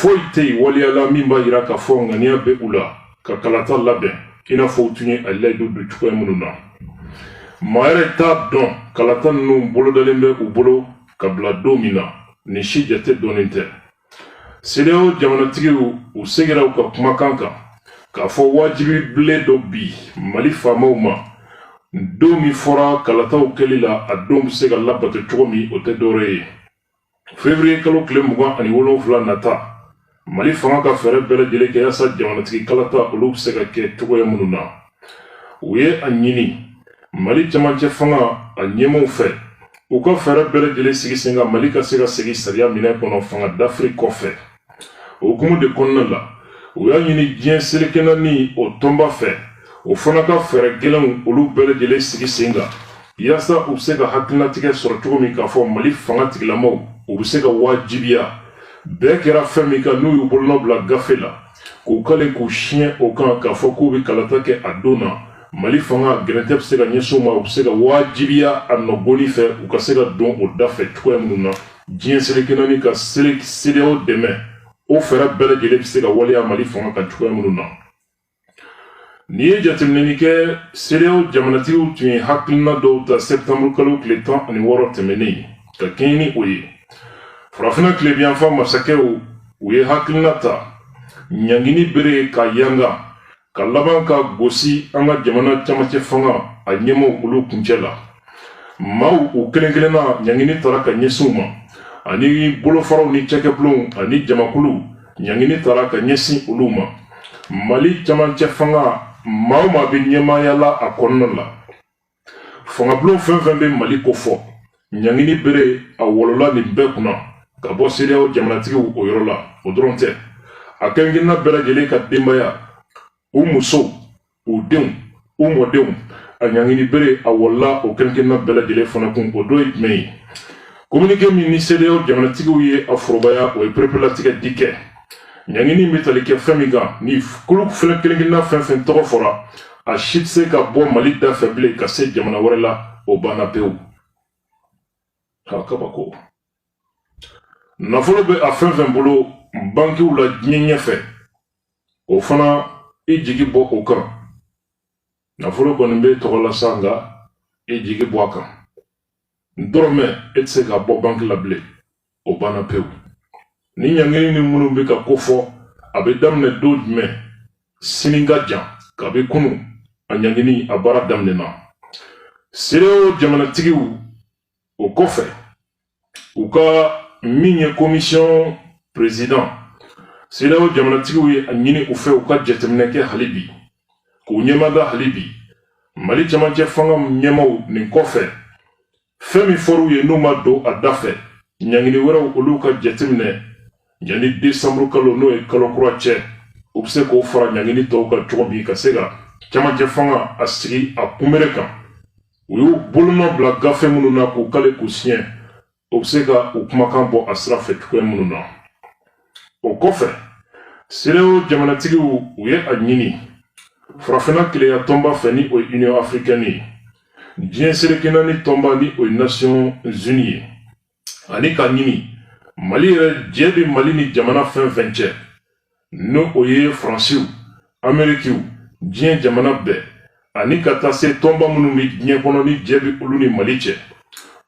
foyi tɛ yen waliyala min b'a yira k'a fɔ ŋaniya bɛ u la ka kalata labɛn i n'a fɔ u tun ye a layidu don cogoya minnu na. maa yɛrɛ t'a dɔn kalata ninnu bolodalen bɛ u bolo ka bila don min na ni si jate dɔɔnin tɛ. CEDEAO jamanatigiw u segira u ka kumakan kan k'a fɔ wajibi bilen dɔ bi Mali faamaw ma don min fɔra kalataw kɛli la a don bɛ se ka labato cogo min o tɛ dɔwɛrɛ ye. Février kalo tile 27 nata Mali fanga ka fɛɛrɛ bɛɛ lajɛlen kɛ yaasa jamanatigi kalata olu bɛ se ka kɛ cogoya minnu na. U ye a ɲini Mali camancɛ fanga a ɲɛmaaw fɛ u ka fɛɛrɛ bɛɛ lajɛlen sigi sen kan Mali ka se ka segin sariya minɛ kɔnɔ fanga d'Afrique kɔfɛ. O hukumu de kɔnɔna la u y'a ɲini diɲɛ selekɛnɛ ni o tɔnba fɛ o fana ka fɛɛrɛ gɛlɛnw olu bɛɛ lajɛlen sigi sen kan yaasa u bɛ se ka hakilinatigɛ sɔrɔ cogo min k'a fɔ Mali fanga tigilamaw u bɛ se ka wajibiya bɛɛ kɛra fɛn min kan n'u y'u bolonɔ bila gafe la k'u kale k'u siɲɛ o kan k'a fɔ k'u bɛ kalata kɛ a don na Mali fanga gɛrɛntɛ bɛ se ka ɲɛsin u ma u bɛ se ka wajibiya a nɔbɔli fɛ u ka se ka don o da fɛ cogoya minnu na diɲɛ selekɛnɛ ni ka CEDEAO dɛmɛ o fɛɛrɛ bɛɛ lajɛlen bɛ se ka waleya Mali fanga kan cogoya minnu na. N'i ye jateminɛli kɛ CEDEAO jamanatigiw tun ye hakilina dɔw ta septembre kalo tile 16 tɛmɛnen ka kɛɲɛ ni o ye. Farafinna tilebiyanfan masakɛw u ye hakilina ta ɲangini bere ka yanga ka laban ka gosi an ka jamana camancɛ fanga a ɲɛmaaw olu kuncɛ la. Maaw u kelen kelenna ɲangini tara ka ɲɛsin u ma ani bolofaraw ni cɛkɛbulonw ani jamakulu ɲangini tara ka ɲɛsin olu ma. Mali camancɛ fanga maa o maa bɛ ɲɛmaaya la a kɔnɔna la. Fangabulon fɛn fɛn bɛ Mali ko fɔ ɲangini bere a wolola nin bɛɛ kunna ka bɔ CEDEAO jamanatigiw o yɔrɔ la o dɔrɔn tɛ a kɛɲɛna bɛɛ lajɛlen ka denbaya u musow u denw u mɔdenw a ɲangini bere a wolola o kɛɲɛna bɛɛ lajɛlen fana kun o dɔ ye jumɛn ye. Communiqué min ni CEDEAO jamanatigiw ye a forobaya o ye perepelatigɛ di kɛ ɲangini bɛ tali kɛ fɛn min kan ni kulu fɛnɛ kelen-kelenna fɛn fɛn tɔgɔ fɔra a si tɛ se ka bɔ Mali da fɛ bilen ka se jamana wɛrɛ la o banna pewu. Kabako nafolo bɛ a fɛn fɛn bolo bankiw la diɲɛ ɲɛfɛ o fana i jigi bɔ o kan nafolo kɔni bɛ tɔgɔ la sa nka i jigi bɔ a kan dɔrɔmɛ e tɛ se ka bɔ banki la bilen o banna pewu. Ni ɲangini ni minnu bɛ ka ko fɔ a bɛ daminɛ don jumɛn sini ka jan kabi kunu a ɲangini a baara daminɛna. CEDEAO jamanatigiw o kɔfɛ u ka min ye commission président CEDEAO jamanatigiw ye a ɲini u fɛ u ka jateminɛ kɛ hali bi k'u ɲɛmada hali bi Mali camancɛ fanga ɲɛmaaw nin kɔfɛ fɛn min fɔr'u ye n'u ma don a da fɛ ɲangini wɛrɛw olu ka jateminɛ yanni décembre kalo n'o ye kalo kura cɛ u bɛ se k'o fara ɲangini tɔw kan cogo min ka se ka camancɛ fanga a sigi a kunbere kan u y'u bolonɔ bila gafe minnu na k'u kale k'u siɲɛ u bɛ se ka u kumakan bɔ a sira fɛ cogoya minnu na. O kɔfɛ CEDEAO jamanatigiw u ye a ɲini farafinna keleya tɔnba fɛ ni o ye Union africaine ye diɲɛ selekɛnɛ ni tɔnba ni o ye Nations unies ye ani ka ɲini Mali yɛrɛ jɛ bɛ Mali ni jamana fɛn fɛn cɛ n'o o ye Faransiw Amérikiw diɲɛ jamana bɛɛ ani ka taa se tɔnba minnu bɛ diɲɛ kɔnɔ ni jɛ bɛ olu ni Mali cɛ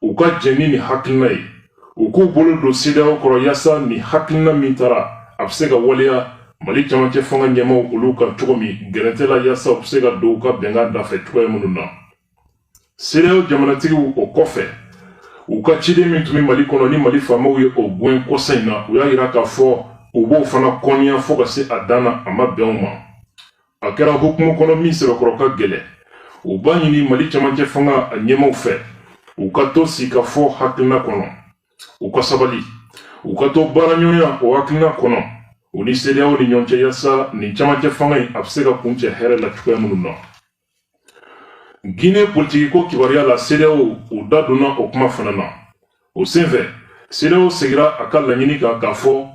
u ka jɛ ni nin hakilina ye u k'u bolo don CEDEAO kɔrɔ yaasa nin hakilina min taara a bɛ se ka waleya Mali camancɛ fanga ɲɛmaaw olu kan cogo min gɛrɛntɛ la yaasa u bɛ se ka don u ka bɛnkan da fɛ cogoya minnu na. CEDEAO jamanatigiw o kɔfɛ u ka ciden min tun bɛ Mali kɔnɔ ni Mali faamaw ye o gɛn kɔsa in na u y'a jira k'a fɔ u b'o fana kɔniya fo ka se a dan na a ma bɛn u ma. A kɛra hukumu kɔnɔ min sɛbɛkɔrɔ ka gɛlɛn u b'a ɲini Mali camancɛ fanga a ɲɛmaaw fɛ u ka to sigi ka fɔ hakilina kɔnɔ u ka sabali u ka to baara ɲɔgɔnya o hakilina kɔnɔ u ni CEDEAO ni ɲɔgɔn cɛ yaasa nin camancɛ fanga in a bɛ se ka kuncɛ hɛrɛ la cogoya minnu na. Guinée politiki ko kibaruya la CEDEAO u da donna o kuma fana na o senfɛ CEDEAO segira a ka laɲini kan k'a fɔ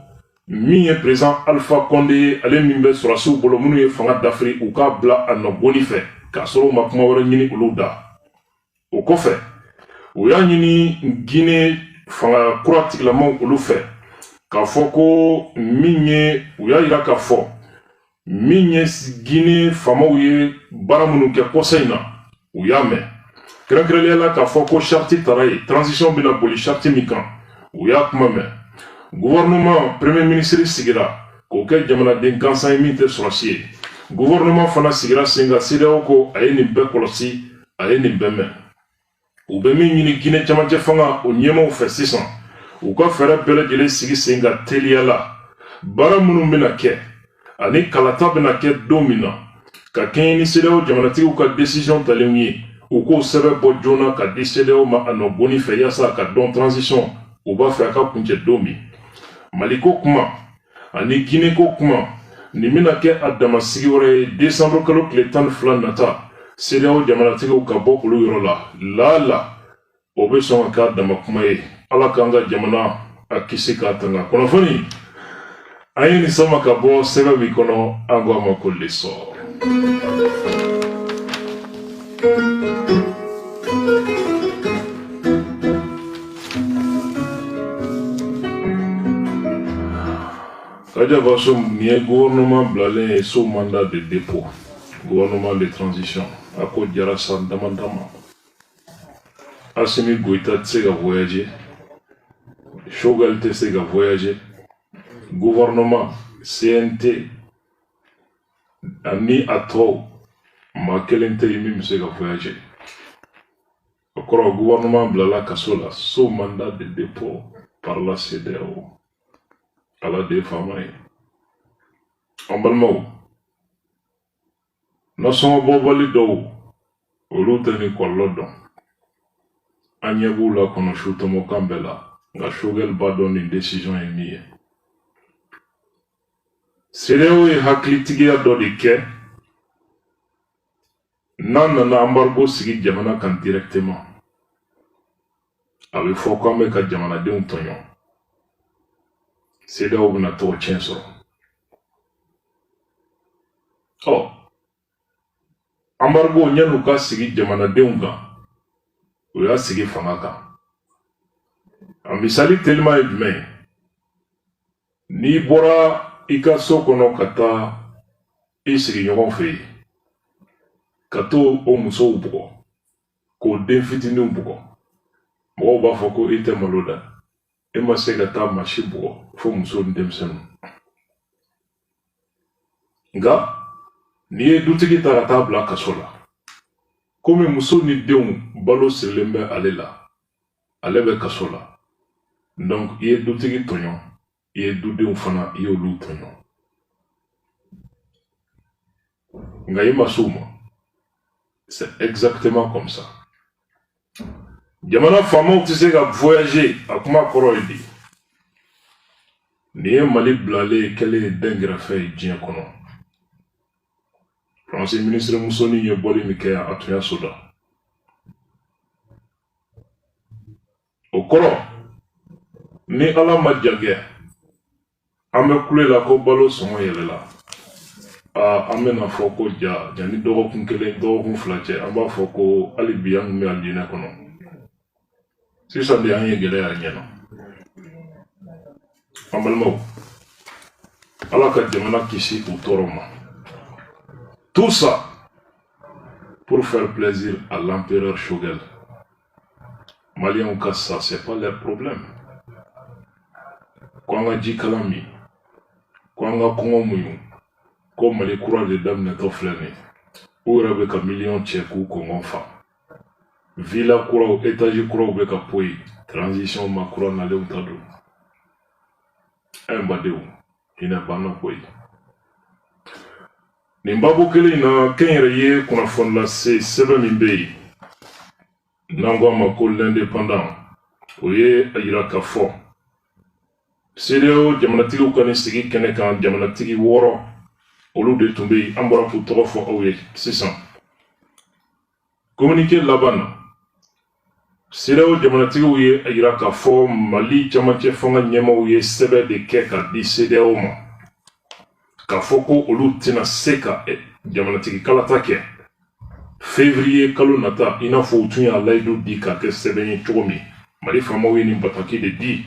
min ye président Alpha Condé ye ale min bɛ sɔrɔsiw bolo minnu ye fanga dafiri u k'a bila a nɔbɔli fɛ k'a sɔrɔ u ma kuma wɛrɛ ɲini olu da. O kɔfɛ u y'a ɲini Guinée fanga kura tigilamaw olu fɛ k'a fɔ ko min ye u y'a yira k'a fɔ min ye Guinée faamaw ye baara minnu kɛ kɔsa in na u y'a mɛn kɛrɛnkɛrɛnnenya la k'a fɔ ko charte taara yen transition bɛna boli charte min kan u y'a kuma mɛn gouvernement premier ministre sigira k'o kɛ jamanaden gansan ye min tɛ sɔrɔsi ye gouvernement fana sigira sen kan CEDEAO ko a ye nin bɛɛ kɔlɔsi a ye nin bɛɛ mɛn u bɛ min ɲini Guinée camancɛ fanga o ɲɛmaaw fɛ sisan u ka fɛɛrɛ bɛɛ lajɛlen sigi sen kan teliya la baara minnu bɛna kɛ ani kalata bɛna kɛ don min na ka kɛɲɛ ni CEDEAO jamanatigiw ka décision talenw ye u k'o sɛbɛn bɔ joona ka di CEDEAO ma a nɔ bonni fɛ yaasa ka dɔn transition u b'a fɛ a ka kuncɛ don min Mali ko kuma ani Guinée ko kuma nin bɛna kɛ a damasigi wɛrɛ ye décembre kalo tile 12 nata CEDEAO jamanatigiw ka bɔ olu yɔrɔ la la o bɛ sɔn ka k'a dama kuma ye ala k'an ka jamana a kisi k'a tanga kunnafoni an ye nin sama ka bɔ sɛbɛn min kɔnɔ an ko a ma ko le sɔrɔ Kajabasho nin ye gouvernement bilalen ye sous mandat de dépôt gouvernement de transition a ko jara san dama dama Assimi Goïta tɛ se ka voyager Choguel tɛ se ka voyager gouvernement CNT ani a tɔw maa kelen tɛ yen min bɛ se ka voyager o kɔrɔ gouvernement bilala kaso la sous mandat de dépôt par la CEDEAO ala de faama ye an balimaw nasɔngɔ bɔbali dɔw olu tɛ ni kɔlɔlɔ dɔn an ɲɛ b'u la kɔnɔ su tɔmɔkan bɛɛ la nka Choguel b'a dɔn nin décision ye min ye CEDEAO ye hakilitigiya dɔ de kɛ n'an nana embargo sigi jamana kan directement a bɛ fɔ k'an bɛ ka jamanadenw tɔɲɔ CEDEAO bɛna tɔgɔ tiɲɛ sɔrɔ embargo ɲan'u ka sigi jamanadenw kan o y'a sigi fanga kan a misali telima ye jumɛn ye n'i bɔra i ka so kɔnɔ ka taa i sigi ɲɔgɔn fɛ yen ka to o musow bugɔ k'o den fitininw bugɔ mɔgɔw b'a fɔ ko i tɛ malo da e ma se ka taa maa si bugɔ fo muso ni denmisɛnninw nka n'i ye dutigi ta ka taa bila kaso la komi muso ni denw balo sirilen bɛ ale la ale bɛ kaso la donc i ye dutigi tɔɲɔ i ye dudenw fana i y'olu tɔɲɔ nka i ma s'o ma c'est exactement comme ça jamana faamaw tɛ se ka voyager a kuma kɔrɔ ye di nin ye Mali bilalen kɛlen ye dɛngɛrɛfɛ ye diɲɛ kɔnɔ France ministre Musoni ye bɔli min kɛ a tun y'a soda o kɔrɔ ni ala ma jagɛ an bɛ kule la ko balo sɔngɔ yɛlɛla an bɛna fɔ ko ja ni dɔgɔkun kelen dɔgɔkun fila cɛ an b'a fɔ ko hali bi an bɛ alijinɛ kɔnɔ sisan de an ye gɛlɛya ɲɛna an balimaw ala ka jamana kisi u tɔɔrɔ ma tout ça pour faire plaisir à l'empereur Choguel Maliens ka ça c'est pas leur problème ko an ka ji kalan min ko an ka kɔngɔ muɲu ko Mali kura de daminɛtɔ filɛ nin u yɛrɛ bɛ ka miliyɔn cɛ k'u kɔngɔ fa villa kuraw étage kuraw bɛ ka poyi transition ma kura nalenw ta don n badenw hinɛ banna koyi nin babu kelen na kɛnyɛrɛ ye kunnafoni lase sɛbɛn min bɛ yen n'an ko a ma ko l'indépendant o ye a yira k'a fɔ CEDEAO jamanatigiw ka nin sigi kɛnɛ kan jamanatigi 6 olu de tun bɛ yen an bɔra k'u tɔgɔ fɔ aw ye sisan communiqué laban na CEDEAO jamanatigiw ye a yira k'a fɔ Mali camancɛ fanga ɲɛmaaw ye sɛbɛn de kɛ ka di CEDEAO ma k'a fɔ ko olu tɛna se ka jamanatigi kalata kɛ février kalo nata i n'a fɔ u tun y'a layidu di k'a kɛ sɛbɛn ye cogo min Mali faamaw ye nin bataki de di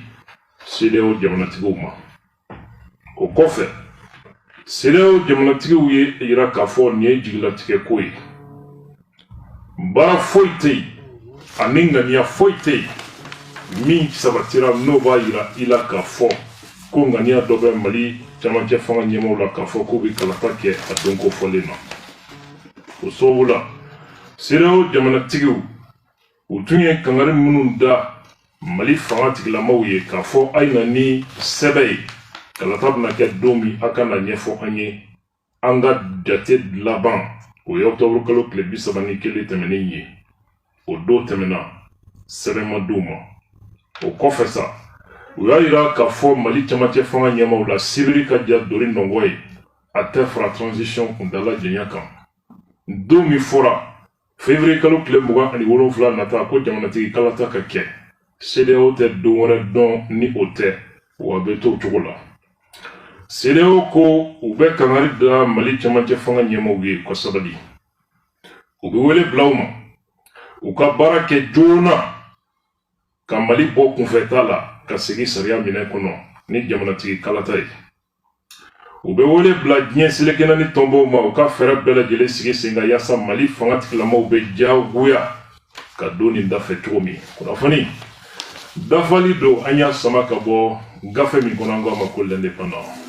CEDEAO jamanatigiw ma. O kɔfɛ CEDEAO jamanatigiw ye yira k'a fɔ nin ye jigilatigɛ ko ye. Baara foyi tɛ yen ani ŋaniya foyi tɛ yen min sabatira n'o b'a yira i la k'a fɔ ko ŋaniya dɔ bɛ Mali camancɛ fanga ɲɛmaaw la k'a fɔ k'u bɛ kalata kɛ a don ko fɔlen na. O sababu la CEDEAO jamanatigiw u tun ye kangari minnu da Mali fanga tigilamaw ye k'a fɔ a ye na ni sɛbɛn ye kalata bɛna kɛ don min a ka na ɲɛfɔ an ye an ka jate laban o ye octobre kalo tile 31 tɛmɛnen ye. O don tɛmɛna sɛbɛn ma d'u ma. O kɔfɛ sa u y'a yira k'a fɔ Mali camancɛ fanga ɲɛmaaw la sibiri ka ja dori nɔngɔ ye a tɛ fara transition kuntala janya kan. Don min fɔra février kalo tile 27 nata ko jamanatigi kalata ka kɛ. CEDEAO tɛ don wɛrɛ dɔn ni o tɛ wa bɛ to cogo la. CEDEAO ko u bɛ kangari da Mali camancɛ fanga ɲɛmaaw ye kosɛbɛ. U bɛ wele bila u ma u ka baara kɛ joona ka Mali bɔ kunfɛta la ka segin sariya minɛ kɔnɔ ni jamanatigi kalata ye. U bɛ wele bila diɲɛ seleke naani tɔnbaw ma u ka fɛɛrɛ bɛɛ lajɛlen sigi sen kan yaasa Mali fanga tigilamaw bɛ diyagoya ka don nin dafɛ cogo min. Kunnafoni dafali don an y'a sama ka bɔ gafe min kɔnɔ an k'a ma ko l'indépendant.